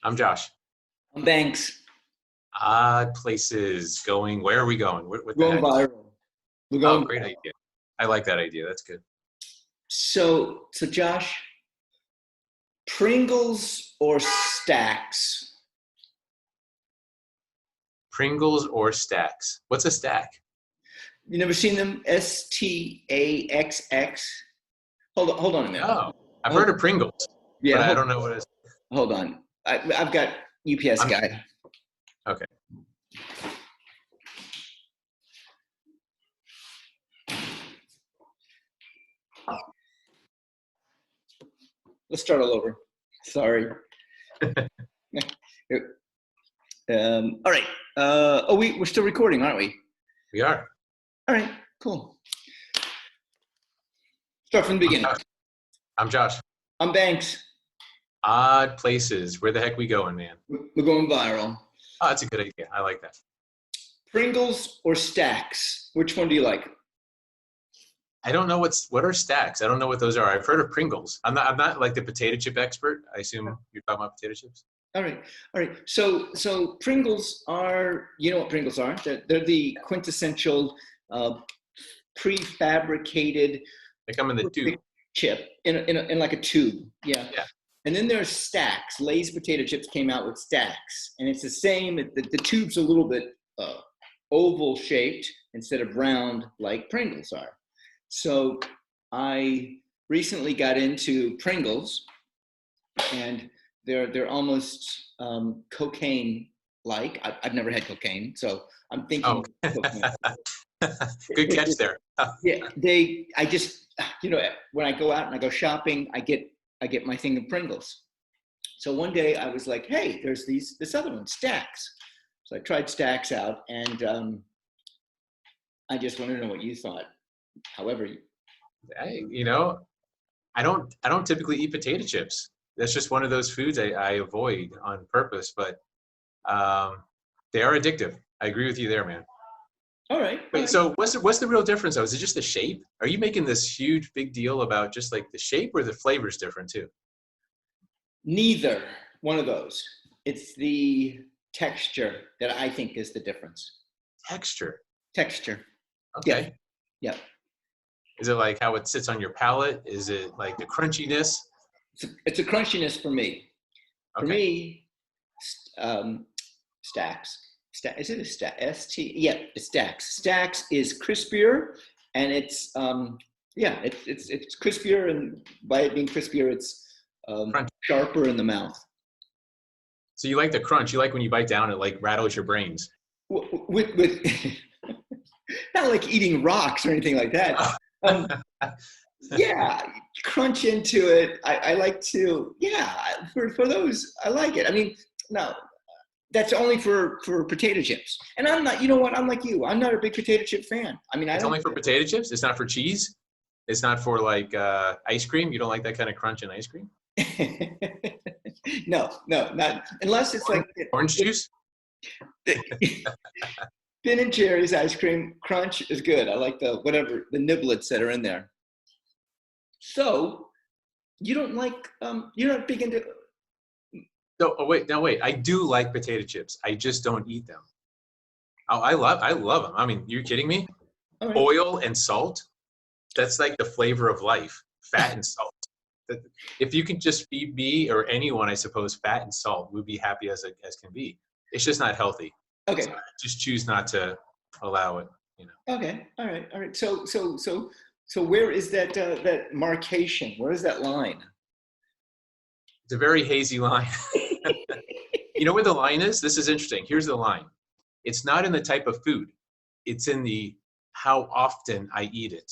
I'm Josh. Banks. Odd places going. Where are we going? What the Going heck? viral. We're Oh, going great viral. idea. I like that idea. That's good. So Josh, Pringles or Stacks? Pringles or stacks? What's a stack? You never seen them? Staxx. Hold on a minute. Oh, I've heard Hold, of Pringles, but yeah, I hold, don't know what it is. hold on. I've got UPS I'm guy. okay. Let's start all over. Sorry. All right. We're still recording, aren't we? We are. All right. Cool. Start from the I'm beginning. Josh. I'm Josh. I'm Banks. Odd places. Where the heck we going, man? We're going viral. Oh, that's a good idea. I like that. Pringles or Stacks? Which one do you like? I don't know what are stacks. I don't know what those are. I've heard of Pringles. I'm not like the potato chip expert. I assume you're talking about potato chips. All right, all right. So Pringles are, you know what Pringles are? They're the quintessential prefabricated They come in the tube. chip in like a tube. Yeah. Yeah. And then there's Stacks. Lay's potato chips came out with Stacks, and it's the same. The tube's a little bit oval shaped instead of round like Pringles are. So I recently got into Pringles, and they're almost cocaine-like. I've never had cocaine, so I'm thinking. Oh, Cocaine. good catch there. Yeah, I just, when I go out and I go shopping, I get my thing of Pringles. So one day I was like, hey, there's this other one, Stacks. So I tried Stacks out, and I just wanted to know what you thought. However, Hey, I don't typically eat potato chips. That's just one of those foods I avoid on purpose, but they are addictive. I agree with you there, man. all right. Wait, so what's the real difference though? Is it just the shape? Are you making this huge big deal about just like the shape, or the flavor's different too? Neither one of those. It's the texture that I think is the difference. Texture. Texture. Okay. Yeah. Is it like how it sits on your palate? Is it like the crunchiness? It's a crunchiness for me. For Okay. me, Stacks. Is it a stack? Yeah, it's Stacks. Stacks is crispier, and it's it's crispier, and by it being crispier, it's Crunch. sharper in the mouth. So you like the crunch. You like when you bite down, it like rattles your brains. With not like eating rocks or anything like that. Yeah, crunch into it. I like to, for those, I like it. I mean, no, that's only for potato chips. And I'm not, you know what, I'm like you. I'm not a big potato chip fan. I mean, It's only for potato chips? It's not for cheese? It's not for like ice cream? You don't like that kind of crunch in ice cream? No, not unless it's like Orange juice? Ben and Jerry's ice cream crunch is good. I like the niblets that are in there. So you don't like you're not big into. No, wait. I do like potato chips. I just don't eat them. Oh, I love them. I mean, you're kidding me? All right. Oil and salt, that's like the flavor of life. Fat and salt. If you can just feed me or anyone, I suppose, fat and salt, we'd be happy as can be. It's just not healthy. Okay. So I just choose not to allow it. Okay. All right. So where is that that marcation? Where is that line? It's a very hazy line. You know where the line is? This is interesting. Here's the line. It's not in the type of food. It's in the how often I eat it.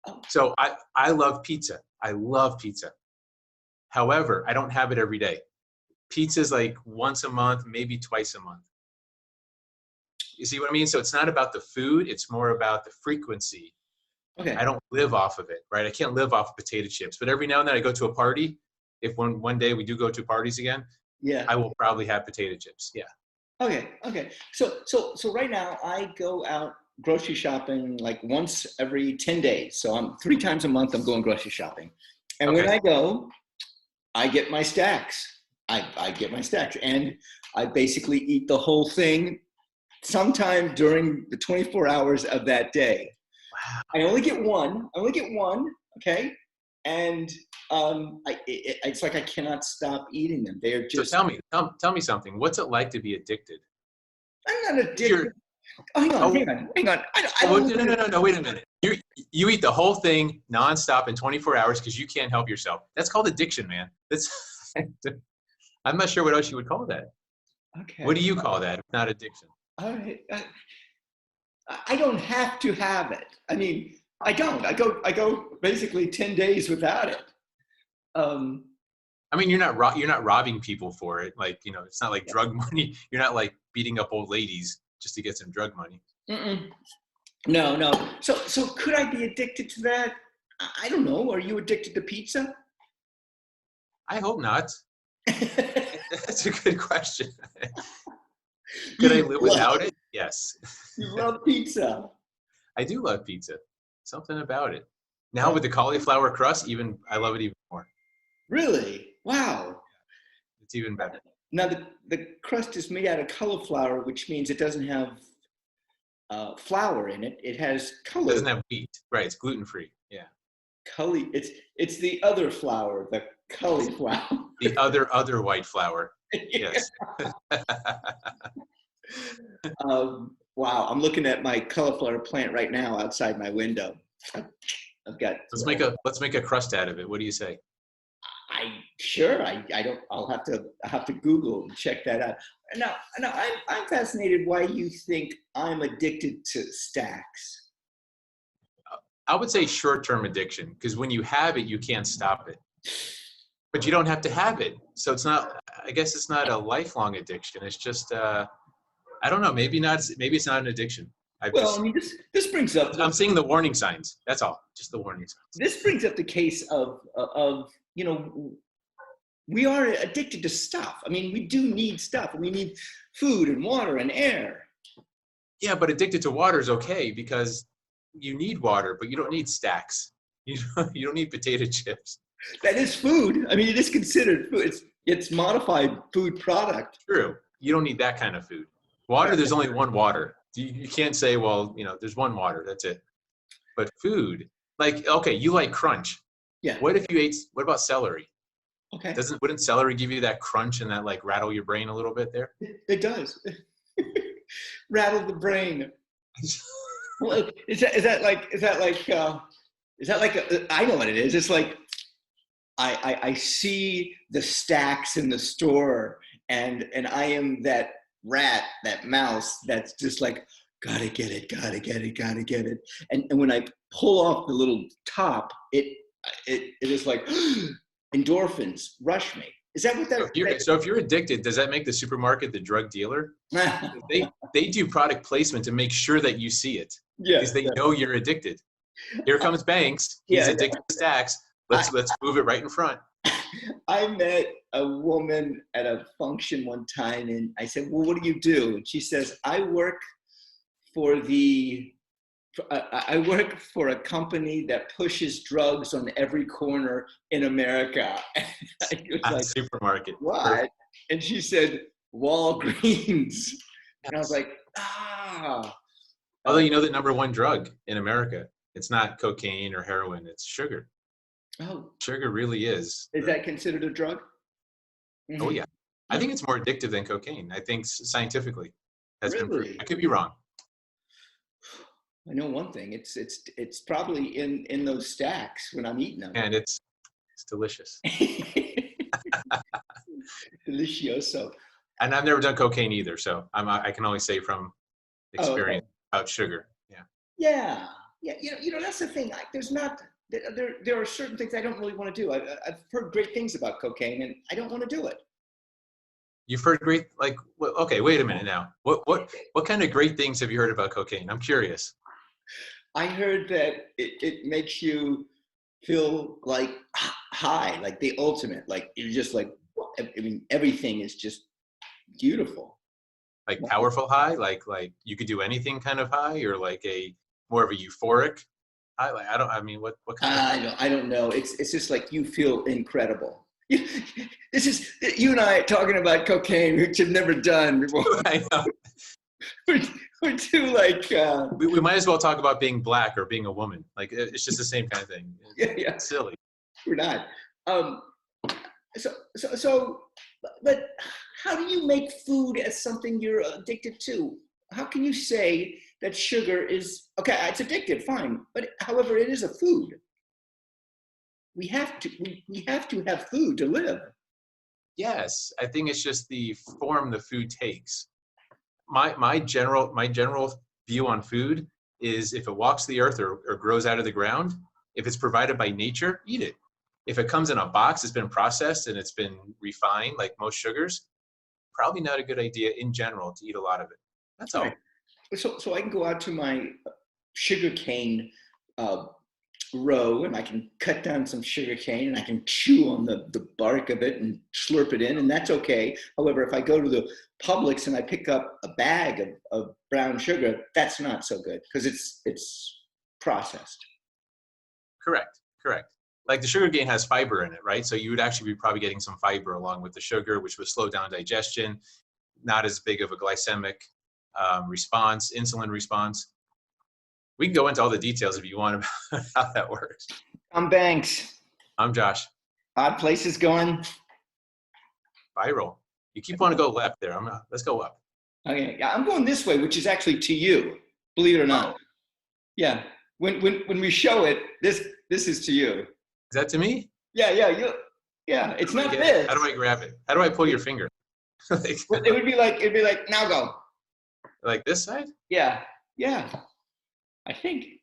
Oh. So I love pizza. I love pizza. However, I don't have it every day. Pizza's like once a month, maybe twice a month. You see what I mean? So it's not about the food. It's more about the frequency. Okay. I don't live off of it, right? I can't live off of potato chips. But every now and then I go to a party. If one day we do go to parties again, yeah, I will probably have potato chips. Yeah. Okay. So right now I go out grocery shopping like once every 10 days. So I'm 3 times a month I'm going grocery shopping. And when I go, I get my Stacks. I get my stacks, and I basically eat the whole thing sometime during the 24 hours of that day. Wow. I only get one. I only get one. Okay, and it's like I cannot stop eating them. They are So just. tell me something. What's it like to be addicted? I'm not addicted. You're, Oh, hang on, oh, hang on, hang on. I oh, don't. no, wait a minute. You eat the whole thing nonstop in 24 hours because you can't help yourself. That's called addiction, man. That's I'm not sure what else you would call that. Okay. What do you call that if not addiction? All right. I don't have to have it. I mean, I don't. I go basically 10 days without it. Um, I mean, you're not robbing people for it. Like, it's not like drug money. You're not like beating up old ladies just to get some drug money. mm-mm. No, no. So could I be addicted to that? I don't know. Are you addicted to pizza? I hope not. That's a good question. Could I You live love, without it? Yes. you love pizza. I do love pizza. Something about it. Now with the cauliflower crust, I love it even more. Really? Wow. It's even better. Now the crust is made out of cauliflower, which means it doesn't have flour in it. It has color. It doesn't have wheat. Right. It's gluten-free. Yeah. It's the other flour, the cauliflower. The other white flour. Yes. Wow, I'm looking at my cauliflower plant right now outside my window. I've got. Let's make a crust out of it. What do you say? I don't. I'll have to Google and check that out. Now I'm fascinated why you think I'm addicted to stacks. I would say short-term addiction, because when you have it, you can't stop it. But you don't have to have it. So I guess it's not a lifelong addiction. It's just, I don't know, maybe it's not an addiction. I mean, this brings up. I'm seeing the warning signs. That's all, just the warning signs. This brings up the case of we are addicted to stuff. I mean, we do need stuff. We need food and water and air. Yeah, but addicted to water is okay because you need water, but you don't need stacks. You don't need potato chips. That is food. I mean, it is considered food. It's modified food product. True. You don't need that kind of food. Water, there's only one water. You can't say, well, there's one water. That's it. But food, like, okay, you like crunch. Yeah. What about celery? Okay. Wouldn't celery give you that crunch and that like rattle your brain a little bit there? It does. Rattle the brain. Well, is that like I know what it is. It's like I see the stacks in the store and I am that mouse that's just like, gotta get it. And when I pull off the little top, it is like endorphins rush me. Is that what that? So if you're addicted, does that make the supermarket the drug dealer? They do product placement to make sure that you see it. Yeah, because they know you're addicted. Here comes Banks. He's addicted to stacks. Let's move it right in front. I met a woman at a function one time, and I said, "Well, what do you do?" And she says, "I work for a company that pushes drugs on every corner in America." Like, supermarket. What? Perfect. And she said, "Walgreens." And I was like, ah. Although the number one drug in America, it's not cocaine or heroin, it's sugar. Oh. Sugar really is. Is that considered a drug? Mm-hmm. Oh, yeah. I think it's more addictive than cocaine. I think scientifically has been proven. I could be wrong. I know one thing. It's probably in those stacks when I'm eating them. And it's delicious. Delicioso. And I've never done cocaine either, so I can only say from experience about sugar. Yeah. Yeah. That's the thing. There are certain things I don't really want to do. I've heard great things about cocaine, and I don't want to do it. You've heard great, like, okay, wait a minute now. What kind of great things have you heard about cocaine? I'm curious. I heard that it makes you feel like high, like the ultimate. Like you're just like, I mean, everything is just beautiful. Like powerful high, like you could do anything kind of high, or like more of a euphoric high. Like what kind of? I don't know. It's just like you feel incredible. This is you and I talking about cocaine, which I've never done before. I know. We're too like. We might as well talk about being black or being a woman. Like it's just the same kind of thing. Yeah. It's silly. We're not. So, but how do you make food as something you're addicted to? How can you say that sugar is okay? It's addictive, fine, but however, it is a food. We have to have food to live. Yes, I think it's just the form the food takes. My general view on food is if it walks the earth or grows out of the ground, if it's provided by nature, eat it. If it comes in a box, it's been processed and it's been refined, like most sugars, probably not a good idea in general to eat a lot of it. That's all. Right. So I can go out to my sugarcane row and I can cut down some sugarcane and I can chew on the bark of it and slurp it in, and that's okay. However, if I go to the Publix and I pick up a bag of brown sugar, that's not so good because it's processed. Correct. Like the sugar cane has fiber in it, right? So you would actually be probably getting some fiber along with the sugar, which would slow down digestion, not as big of a glycemic response, insulin response. We can go into all the details if you want about how that works. I'm Banks. I'm Josh. Odd Places going Viral. You keep wanting to go left there. Let's go up. Okay, yeah, I'm going this way, which is actually to you, believe it or not. Yeah, when we show it, this is to you. Is that to me? Yeah, it's not this. How do I grab it? How do I pull your finger? It would be like now go. Like this side? Yeah. I think